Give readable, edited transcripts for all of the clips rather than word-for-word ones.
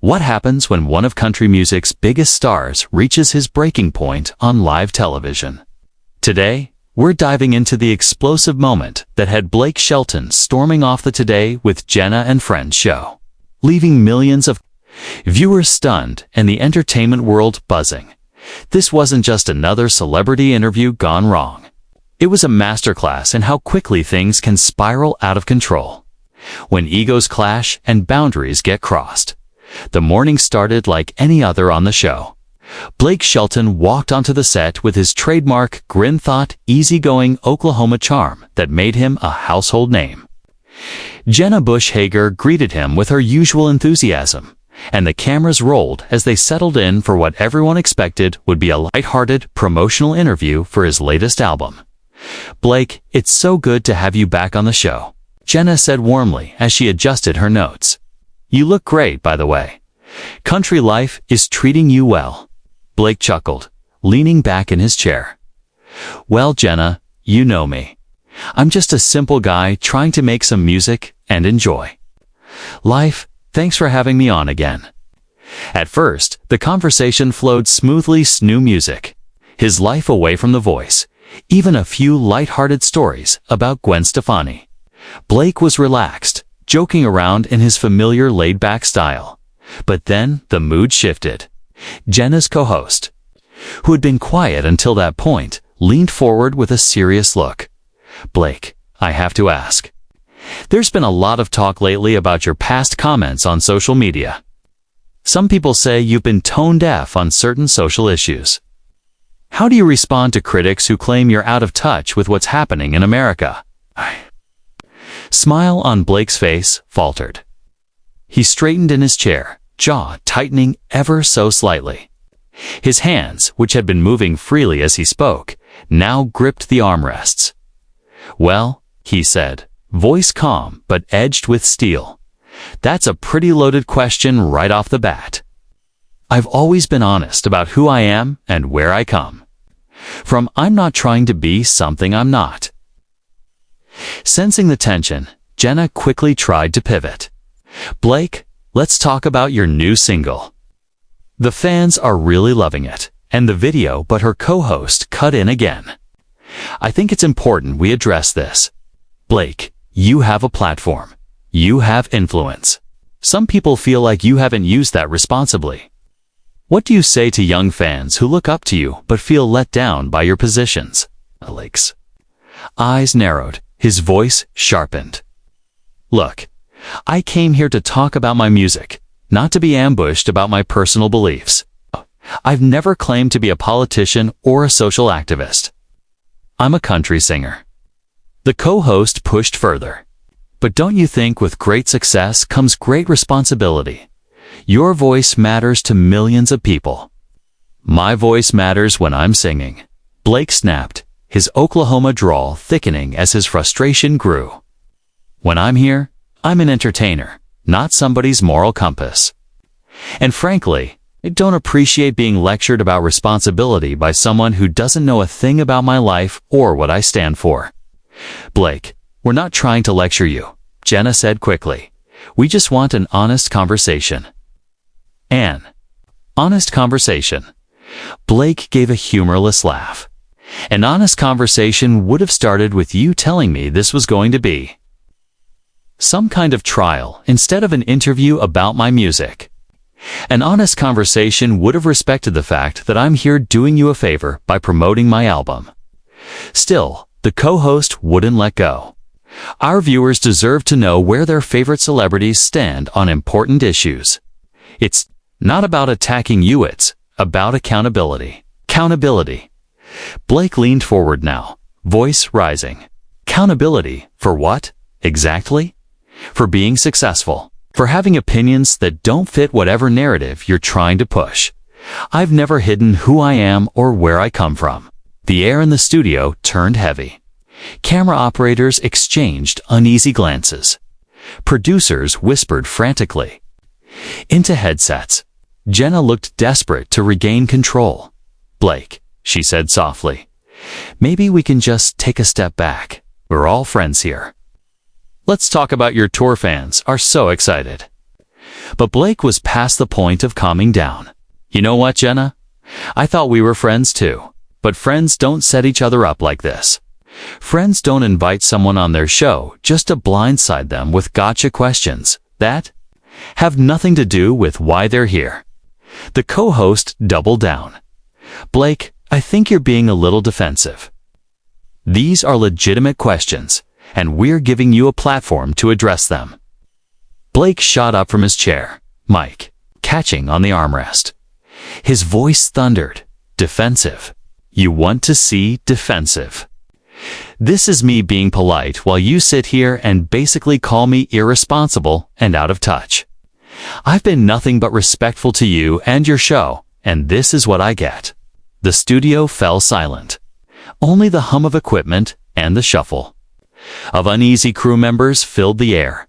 What happens when one of country music's biggest stars reaches his breaking point on live television? Today, we're diving into the explosive moment that had Blake Shelton storming off the Today with Jenna and Friends show, leaving millions of viewers stunned and the entertainment world buzzing. This wasn't just another celebrity interview gone wrong. It was a masterclass in how quickly things can spiral out of control when egos clash and boundaries get crossed. The morning started like any other on the show. Blake Shelton walked onto the set with his trademark grin-thought, easygoing Oklahoma charm that made him a household name. Jenna Hager greeted him with her usual enthusiasm, and the cameras rolled as they settled in for what everyone expected would be a lighthearted promotional interview for his latest album. "Blake, it's so good to have you back on the show," Jenna said warmly as she adjusted her notes. "You look great, by the way. Country life is treating you well." Blake chuckled, leaning back in his chair. "Well, Jenna, you know me. I'm just a simple guy trying to make some music and enjoy life. Thanks for having me on again." At first, the conversation flowed smoothly. New music, his life away from the voice, even a few lighthearted stories about Gwen Stefani. Blake was relaxed, joking around in his familiar laid-back style. But then the mood shifted. Jenna's co-host, who had been quiet until that point, leaned forward with a serious look. "Blake, I have to ask. There's been a lot of talk lately about your past comments on social media. Some people say you've been tone deaf on certain social issues. How do you respond to critics who claim you're out of touch with what's happening in America?" Smile on Blake's face faltered. He straightened in his chair, jaw tightening ever so slightly. His hands, which had been moving freely as he spoke, now gripped the armrests. "Well," he said, voice calm but edged with steel, "that's a pretty loaded question right off the bat. I've always been honest about who I am and where I come from. I'm not trying to be something I'm not." Sensing the tension, Jenna quickly tried to pivot. "Blake, let's talk about your new single. The fans are really loving it, and the video," but her co-host cut in again. "I think it's important we address this. Blake, you have a platform. You have influence. Some people feel like you haven't used that responsibly. What do you say to young fans who look up to you but feel let down by your positions?" Blake's eyes narrowed, his voice sharpened. "Look, I came here to talk about my music, not to be ambushed about my personal beliefs. I've never claimed to be a politician or a social activist. I'm a country singer." The co-host pushed further. "But don't you think with great success comes great responsibility? Your voice matters to millions of people." "My voice matters when I'm singing," Blake snapped, his Oklahoma drawl thickening as his frustration grew. "When I'm here, I'm an entertainer, not somebody's moral compass. And frankly, I don't appreciate being lectured about responsibility by someone who doesn't know a thing about my life or what I stand for." "Blake, we're not trying to lecture you," Jenna said quickly. "We just want an honest conversation." "An honest conversation?" Blake gave a humorless laugh. "An honest conversation would have started with you telling me this was going to be some kind of trial instead of an interview about my music. An honest conversation would have respected the fact that I'm here doing you a favor by promoting my album." Still, the co-host wouldn't let go. "Our viewers deserve to know where their favorite celebrities stand on important issues. It's not about attacking you, it's about accountability." "Accountability?" Blake leaned forward now, voice rising. "Accountability for what, exactly?" "For being successful. For having opinions that don't fit whatever narrative you're trying to push. I've never hidden who I am or where I come from." The air in the studio turned heavy. Camera operators exchanged uneasy glances. Producers whispered frantically into headsets. Jenna looked desperate to regain control. "Blake," she said softly, "maybe we can just take a step back. We're all friends here. Let's talk about your tour. Fans are so excited." But Blake was past the point of calming down. You know what, Jenna? I thought we were friends too. But friends don't set each other up like this. Friends don't invite someone on their show just to blindside them with gotcha questions that have nothing to do with why they're here. The co-host doubled down. Blake, I think you're being a little defensive. These are legitimate questions, and we're giving you a platform to address them. Blake shot up from his chair, mic catching on the armrest. His voice thundered. Defensive. You want to see defensive. This is me being polite while you sit here and basically call me irresponsible and out of touch. I've been nothing but respectful to you and your show, and this is what I get. The studio fell silent. Only the hum of equipment and the shuffle of uneasy crew members filled the air.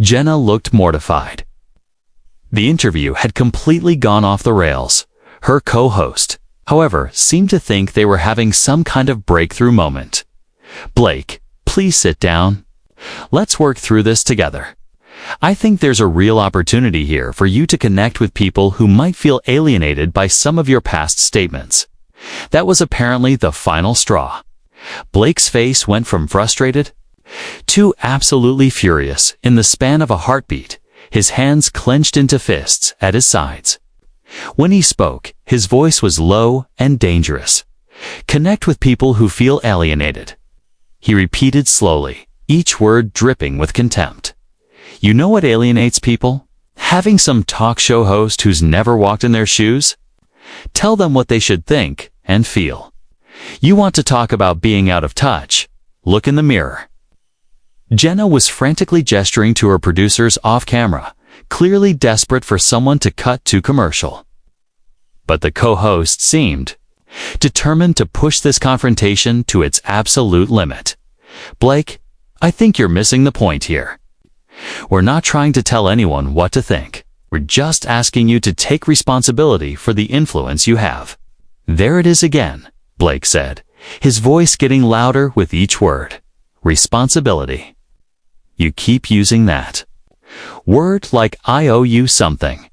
Jenna looked mortified. The interview had completely gone off the rails. Her co-host, however, seemed to think they were having some kind of breakthrough moment. Blake, please sit down. Let's work through this together. I think there's a real opportunity here for you to connect with people who might feel alienated by some of your past statements. That was apparently the final straw. Blake's face went from frustrated to absolutely furious in the span of a heartbeat, his hands clenched into fists at his sides. When he spoke, his voice was low and dangerous. Connect with people who feel alienated. He repeated slowly, each word dripping with contempt. You know what alienates people? Having some talk show host who's never walked in their shoes? Tell them what they should think and feel. You want to talk about being out of touch? Look in the mirror. Jenna was frantically gesturing to her producers off camera, clearly desperate for someone to cut to commercial. But the co-host seemed determined to push this confrontation to its absolute limit. Blake, I think you're missing the point here. We're not trying to tell anyone what to think. We're just asking you to take responsibility for the influence you have. There it is again, Blake said, his voice getting louder with each word. Responsibility. You keep using that word like I owe you something.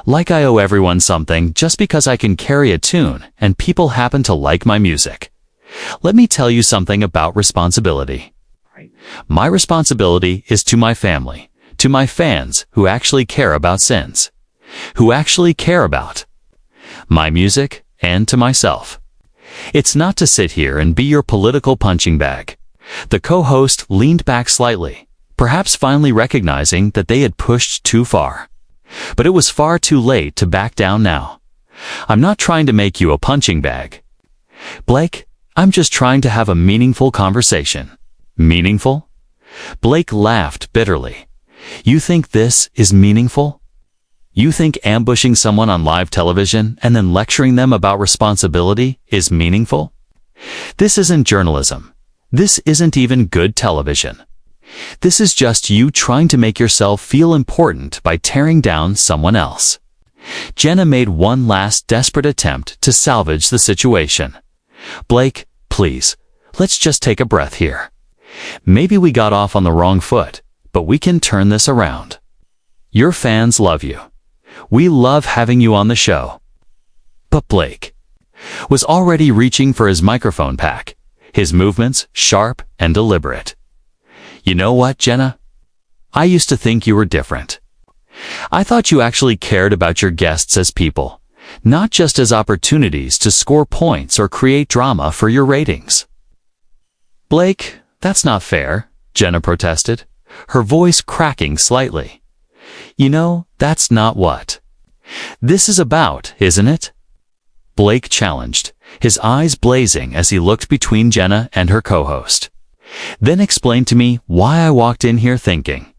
Like I owe everyone something just because I can carry a tune and people happen to like my music. Let me tell you something about responsibility. My responsibility is to my family, to my fans who actually care about Sins, who actually care about my music, and to myself. It's not to sit here and be your political punching bag. The co-host leaned back slightly, perhaps finally recognizing that they had pushed too far. But it was far too late to back down now. I'm not trying to make you a punching bag. Blake, I'm just trying to have a meaningful conversation. Meaningful? Blake laughed bitterly. You think this is meaningful? You think ambushing someone on live television and then lecturing them about responsibility is meaningful? This isn't journalism. This isn't even good television. This is just you trying to make yourself feel important by tearing down someone else. Jenna made one last desperate attempt to salvage the situation. Blake, please, let's just take a breath here. Maybe we got off on the wrong foot, but we can turn this around. Your fans love you. We love having you on the show. But Blake was already reaching for his microphone pack, his movements sharp and deliberate. You know what, Jenna? I used to think you were different. I thought you actually cared about your guests as people, not just as opportunities to score points or create drama for your ratings. Blake, that's not fair, Jenna protested, her voice cracking slightly. You know, that's not what this is about, isn't it? Blake challenged, his eyes blazing as he looked between Jenna and her co-host. Then explain to me why I walked in here thinking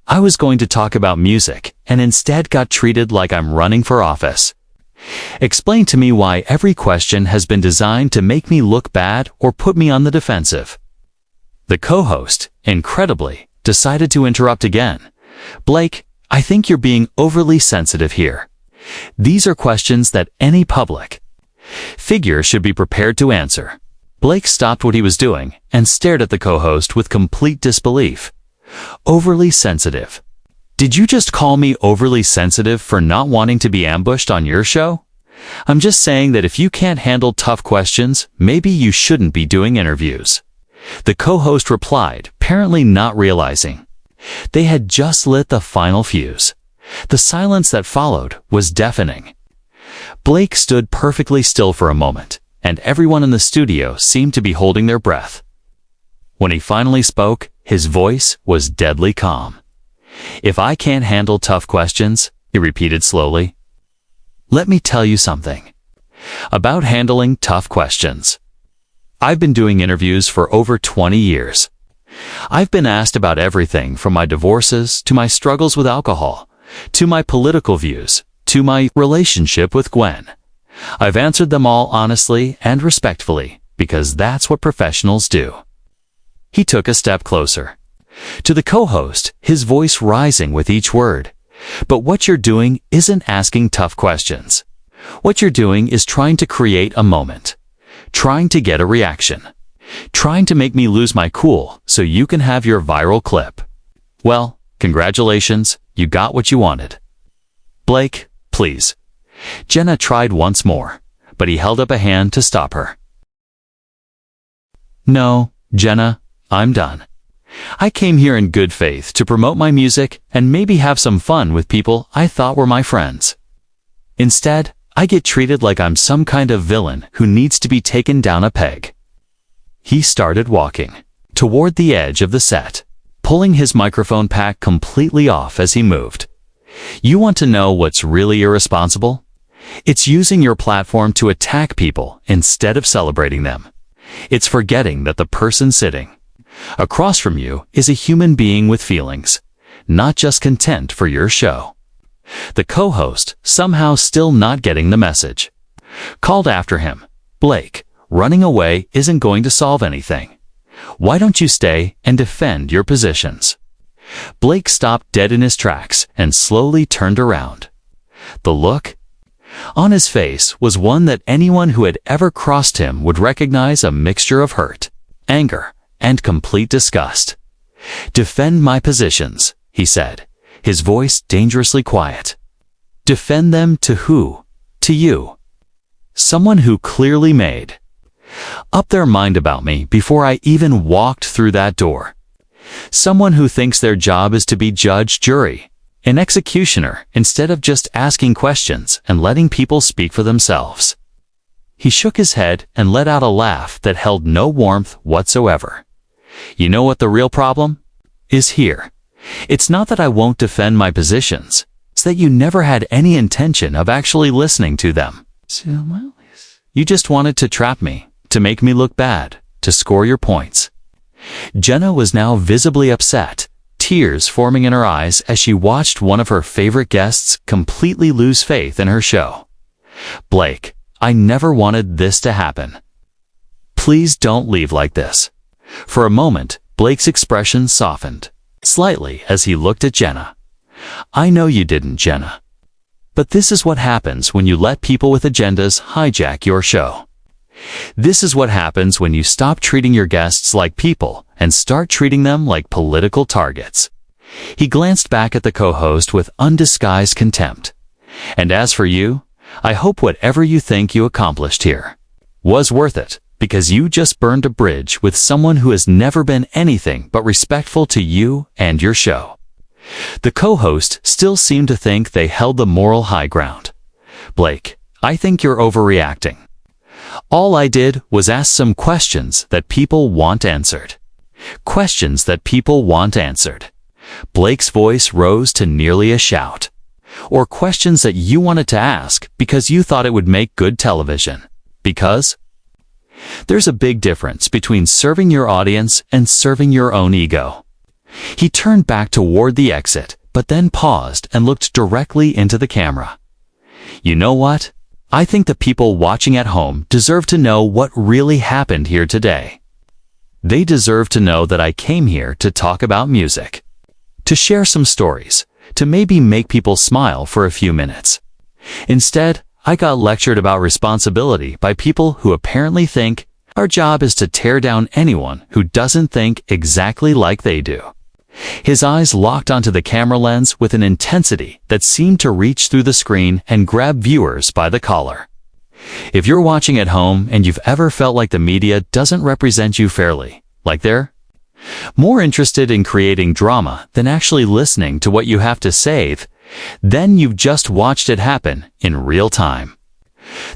I was going to talk about music and instead got treated like I'm running for office. Explain to me why every question has been designed to make me look bad or put me on the defensive. The co-host, incredibly, decided to interrupt again. Blake, I think you're being overly sensitive here. These are questions that any public figure should be prepared to answer. Blake stopped what he was doing and stared at the co-host with complete disbelief. Overly sensitive. Did you just call me overly sensitive for not wanting to be ambushed on your show? I'm just saying that if you can't handle tough questions, maybe you shouldn't be doing interviews. The co-host replied, apparently not realizing. They had just lit the final fuse. The silence that followed was deafening. Blake stood perfectly still for a moment, and everyone in the studio seemed to be holding their breath. When he finally spoke, his voice was deadly calm. If I can't handle tough questions, he repeated slowly, let me tell you something about handling tough questions. I've been doing interviews for over 20 years. I've been asked about everything from my divorces to my struggles with alcohol, to my political views, to my relationship with Gwen. I've answered them all honestly and respectfully because that's what professionals do. He took a step closer. To the co-host, his voice rising with each word. But what you're doing isn't asking tough questions. What you're doing is trying to create a moment, trying to get a reaction, trying to make me lose my cool so you can have your viral clip. Well, congratulations, you got what you wanted. Blake, please. Jenna tried once more, but he held up a hand to stop her. No, Jenna, I'm done. I came here in good faith to promote my music and maybe have some fun with people I thought were my friends. Instead, I get treated like I'm some kind of villain who needs to be taken down a peg. He started walking toward the edge of the set, pulling his microphone pack completely off as he moved. You want to know what's really irresponsible? It's using your platform to attack people instead of celebrating them. It's forgetting that the person sitting across from you is a human being with feelings, not just content for your show. The co-host, somehow still not getting the message, called after him, Blake, running away isn't going to solve anything. Why don't you stay and defend your positions? Blake stopped dead in his tracks and slowly turned around. The look on his face was one that anyone who had ever crossed him would recognize, a mixture of hurt, anger, and complete disgust. Defend my positions, he said, his voice dangerously quiet. Defend them to who? To you. Someone who clearly made up their mind about me before I even walked through that door. Someone who thinks their job is to be judge, jury, and executioner instead of just asking questions and letting people speak for themselves. He shook his head and let out a laugh that held no warmth whatsoever. You know what the real problem is here? It's not that I won't defend my positions. It's that you never had any intention of actually listening to them. You just wanted to trap me, to make me look bad, to score your points. Jenna was now visibly upset, tears forming in her eyes as she watched one of her favorite guests completely lose faith in her show. Blake, I never wanted this to happen. Please don't leave like this. For a moment, Blake's expression softened slightly as he looked at Jenna. I know you didn't, Jenna. But this is what happens when you let people with agendas hijack your show. This is what happens when you stop treating your guests like people and start treating them like political targets. He glanced back at the co-host with undisguised contempt. And as for you, I hope whatever you think you accomplished here was worth it, because you just burned a bridge with someone who has never been anything but respectful to you and your show. The co-host still seemed to think they held the moral high ground. Blake, I think you're overreacting. All I did was ask some questions that people want answered. Questions that people want answered. Blake's voice rose to nearly a shout. Or questions that you wanted to ask because you thought it would make good television. Because there's a big difference between serving your audience and serving your own ego. He turned back toward the exit, but then paused and looked directly into the camera. You know what? I think the people watching at home deserve to know what really happened here today. They deserve to know that I came here to talk about music, to share some stories, to maybe make people smile for a few minutes. Instead, I got lectured about responsibility by people who apparently think our job is to tear down anyone who doesn't think exactly like they do. His eyes locked onto the camera lens with an intensity that seemed to reach through the screen and grab viewers by the collar. If you're watching at home and you've ever felt like the media doesn't represent you fairly, like they're more interested in creating drama than actually listening to what you have to say, then you've just watched it happen in real time.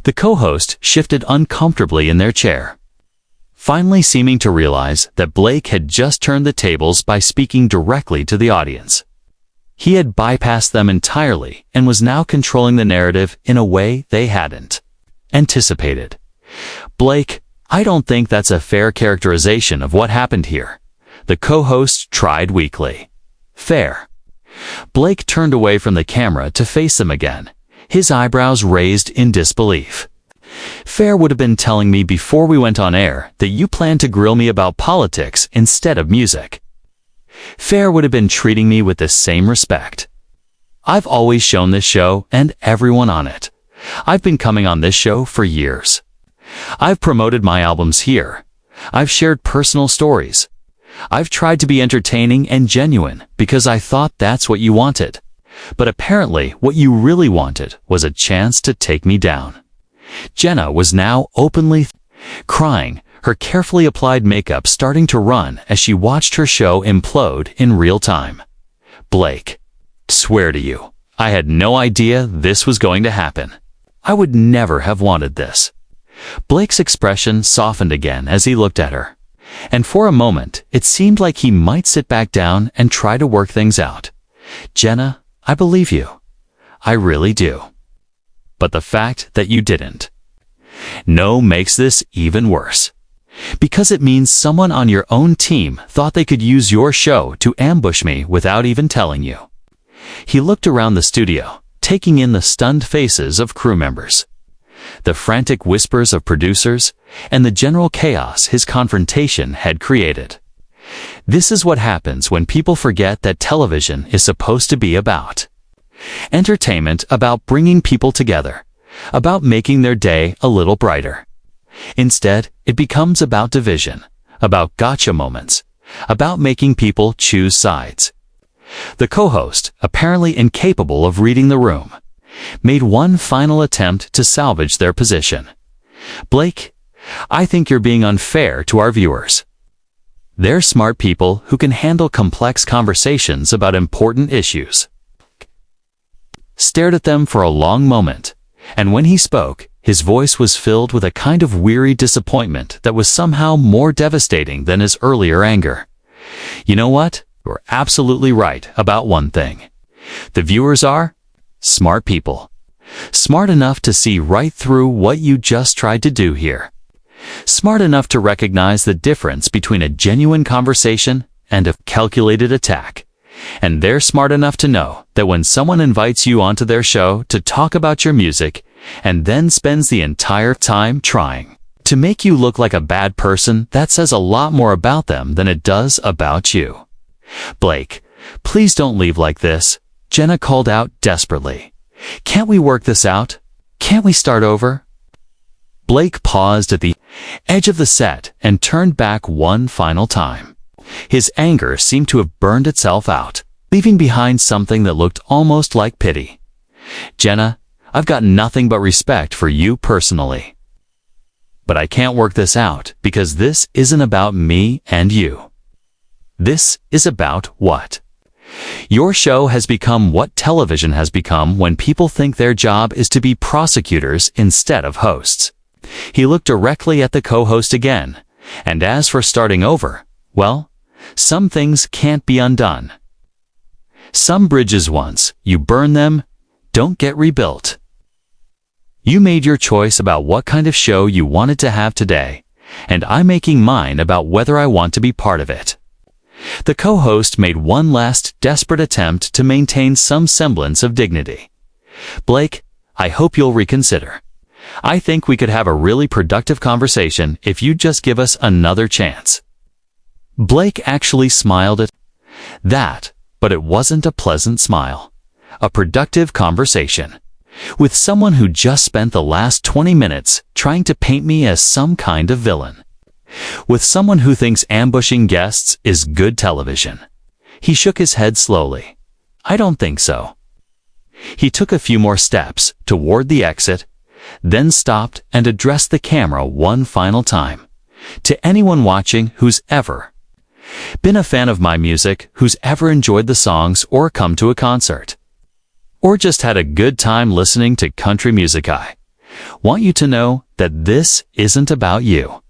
The co-host shifted uncomfortably in their chair, finally seeming to realize that Blake had just turned the tables by speaking directly to the audience. He had bypassed them entirely and was now controlling the narrative in a way they hadn't anticipated. "Blake, I don't think that's a fair characterization of what happened here," the co-host tried weakly. "Fair?" Blake turned away from the camera to face them again, his eyebrows raised in disbelief. "Fair would have been telling me before we went on air that you planned to grill me about politics instead of music. Fair would have been treating me with the same respect. I've always shown this show and everyone on it. I've been coming on this show for years. I've promoted my albums here. I've shared personal stories. I've tried to be entertaining and genuine because I thought that's what you wanted. But apparently what you really wanted was a chance to take me down." Jenna was now openly crying, her carefully applied makeup starting to run as she watched her show implode in real time. "Blake, swear to you, I had no idea this was going to happen. I would never have wanted this." Blake's expression softened again as he looked at her, and for a moment it seemed like he might sit back down and try to work things out. "Jenna, I believe you. I really do. But the fact that you didn't makes this even worse. Because it means someone on your own team thought they could use your show to ambush me without even telling you." He looked around the studio, taking in the stunned faces of crew members, the frantic whispers of producers, and the general chaos his confrontation had created. This is what happens when people forget that television is supposed to be about entertainment, about bringing people together, about making their day a little brighter. Instead, it becomes about division, about gotcha moments, about making people choose sides. The co-host, apparently incapable of reading the room, made one final attempt to salvage their position. "Blake, I think you're being unfair to our viewers. They're smart people who can handle complex conversations about important issues." Stared at them for a long moment, and when he spoke, his voice was filled with a kind of weary disappointment that was somehow more devastating than his earlier anger. "You know what? You're absolutely right about one thing. The viewers are smart people. Smart enough to see right through what you just tried to do here. Smart enough to recognize the difference between a genuine conversation and a calculated attack. And they're smart enough to know that when someone invites you onto their show to talk about your music and then spends the entire time trying to make you look like a bad person, that says a lot more about them than it does about you." "Blake, please don't leave like this," Jenna called out desperately. "Can't we work this out? Can't we start over?" Blake paused at the edge of the set and turned back one final time. His anger seemed to have burned itself out, leaving behind something that looked almost like pity. "Jenna, I've got nothing but respect for you personally. But I can't work this out because this isn't about me and you. This is about what? Your show has become what television has become when people think their job is to be prosecutors instead of hosts." He looked directly at the co-host again, and as for starting over, well, some things can't be undone. Some bridges, once you burn them, don't get rebuilt. You made your choice about what kind of show you wanted to have today, and I'm making mine about whether I want to be part of it. The co-host made one last desperate attempt to maintain some semblance of dignity. "Blake, I hope you'll reconsider. I think we could have a really productive conversation if you just give us another chance." Blake actually smiled at that, but it wasn't a pleasant smile. A productive conversation with someone who just spent the last 20 minutes trying to paint me as some kind of villain. With someone who thinks ambushing guests is good television. He shook his head slowly. I don't think so. He took a few more steps toward the exit, then stopped and addressed the camera one final time. To anyone watching who's ever been a fan of my music, who's ever enjoyed the songs or come to a concert, or just had a good time listening to country music, I want you to know that this isn't about you.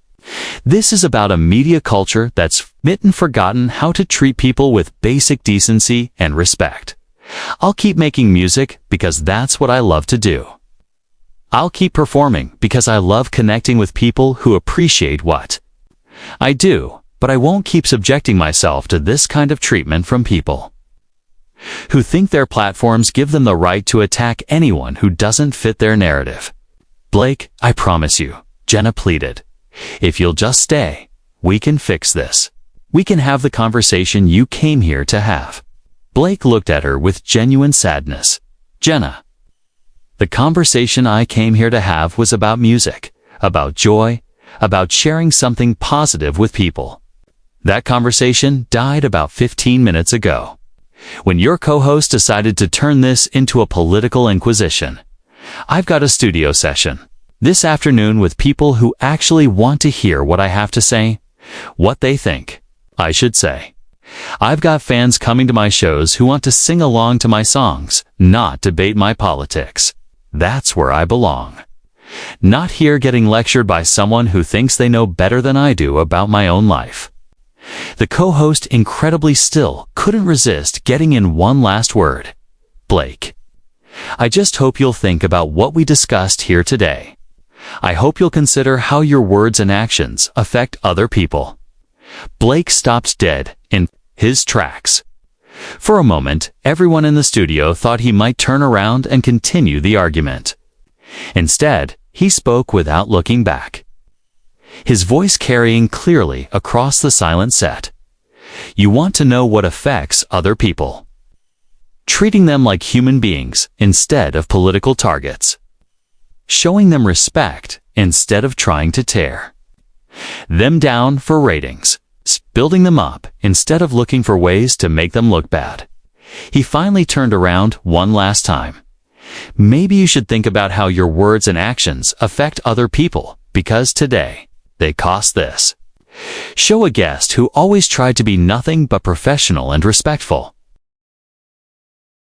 This is about a media culture that's forgotten how to treat people with basic decency and respect. I'll keep making music because that's what I love to do. I'll keep performing because I love connecting with people who appreciate what I do, but I won't keep subjecting myself to this kind of treatment from people who think their platforms give them the right to attack anyone who doesn't fit their narrative. Blake, I promise you, Jenna pleaded. If you'll just stay, we can fix this. We can have the conversation you came here to have. Blake looked at her with genuine sadness. Jenna, the conversation I came here to have was about music, about joy, about sharing something positive with people. That conversation died about 15 minutes ago, when your co-host decided to turn this into a political inquisition. I've got a studio session this afternoon with people who actually want to hear what I have to say, what they think, I should say. I've got fans coming to my shows who want to sing along to my songs, not debate my politics. That's where I belong. Not here getting lectured by someone who thinks they know better than I do about my own life. The co-host, incredibly still, couldn't resist getting in one last word. Blake, I just hope you'll think about what we discussed here today. I hope you'll consider how your words and actions affect other people. Blake stopped dead in his tracks. For a moment, everyone in the studio thought he might turn around and continue the argument. Instead, he spoke without looking back, his voice carrying clearly across the silent set. You want to know what affects other people. Treating them like human beings instead of political targets. Showing them respect instead of trying to tear them down for ratings. Building them up instead of looking for ways to make them look bad. He finally turned around one last time. Maybe you should think about how your words and actions affect other people, because today, they cost this. Show a guest who always tried to be nothing but professional and respectful.